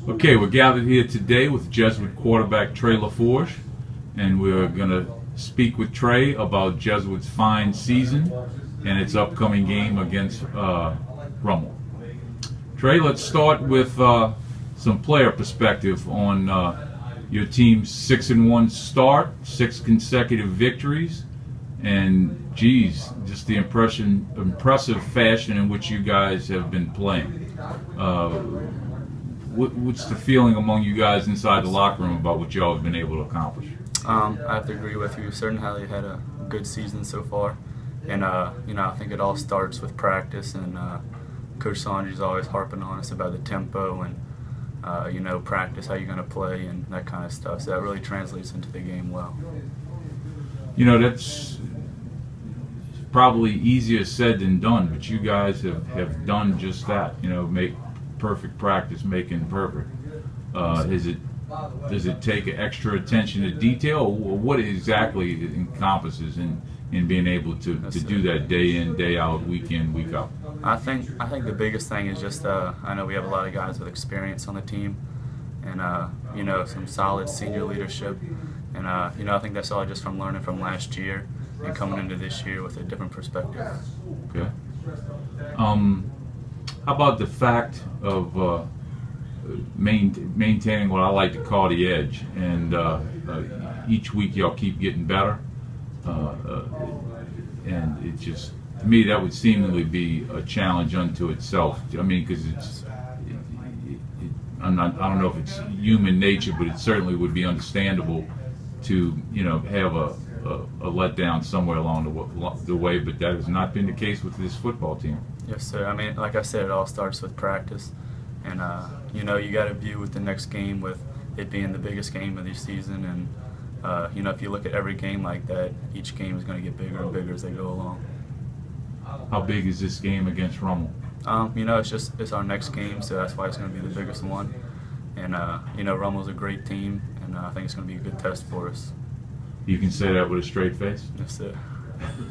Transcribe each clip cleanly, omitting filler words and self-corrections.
Okay, we're gathered here today with Jesuit quarterback Trey LaForge, and we're going to speak with Trey about Jesuit's fine season and its upcoming game against Rummel. Trey, let's start with some player perspective on your team's 6-1 start, 6 consecutive victories, and geez, just the impressive fashion in which you guys have been playing. What's the feeling among you guys inside the locker room about what y'all have been able to accomplish? I have to agree with you. Certainly had a good season so far, and I think it all starts with practice. And Coach Sanji's always harping on us about the tempo and practice, how you're going to play, and that kind of stuff. So that really translates into the game well. You know, that's probably easier said than done, but you guys have done just that. You know, make perfect practice, making perfect. Does it take extra attention to detail, or what exactly it encompasses in being able to do that day in, day out, week in, week out? I think the biggest thing is just I know we have a lot of guys with experience on the team, and some solid senior leadership, and I think that's all just from learning from last year and coming into this year with a different perspective. Okay. How about the fact of maintaining what I like to call the edge, and each week y'all keep getting better, and it just, to me, that would seemingly be a challenge unto itself. I mean, because I don't know if it's human nature, but it certainly would be understandable to have a letdown somewhere along the way, but that has not been the case with this football team. Yes, sir. I mean, like I said, it all starts with practice, and you got to view with the next game with it being the biggest game of the season, and if you look at every game like that, each game is going to get bigger and bigger as they go along. How big is this game against Rummel? It's our next game, so that's why it's going to be the biggest one. And Rummel's a great team, and I think it's going to be a good test for us. You can say that with a straight face? Yes, sir.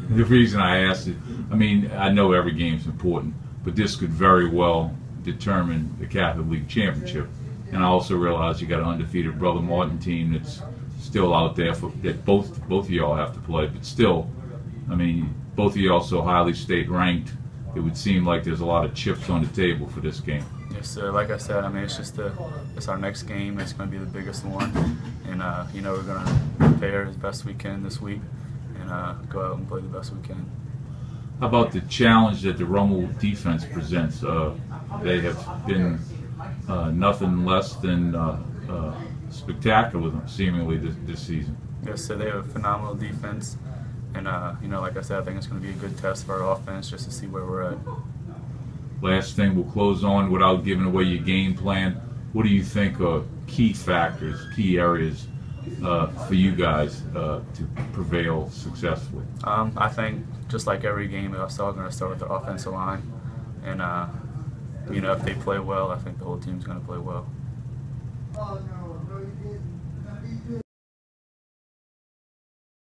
The reason I asked it, I mean, I know every game's important, but this could very well determine the Catholic League Championship. And I also realize you got an undefeated Brother Martin team that's still out there that both of y'all have to play. But still, I mean, both of y'all so highly state ranked, it would seem like there's a lot of chips on the table for this game. Yes, sir. Like I said, I mean, it's our next game. It's going to be the biggest one, and we're going to prepare as best we can this week, and go out and play the best we can. How about the challenge that the Rummel defense presents? They have been nothing less than spectacular, seemingly, this season. Yes, so they have a phenomenal defense, and like I said, I think it's going to be a good test for our offense just to see where we're at. Last thing, we'll close on without giving away your game plan. What do you think are key factors, key areas for you guys to prevail successfully? I think just like every game, it's all going to start with the offensive line, and if they play well, I think the whole team's going to play well.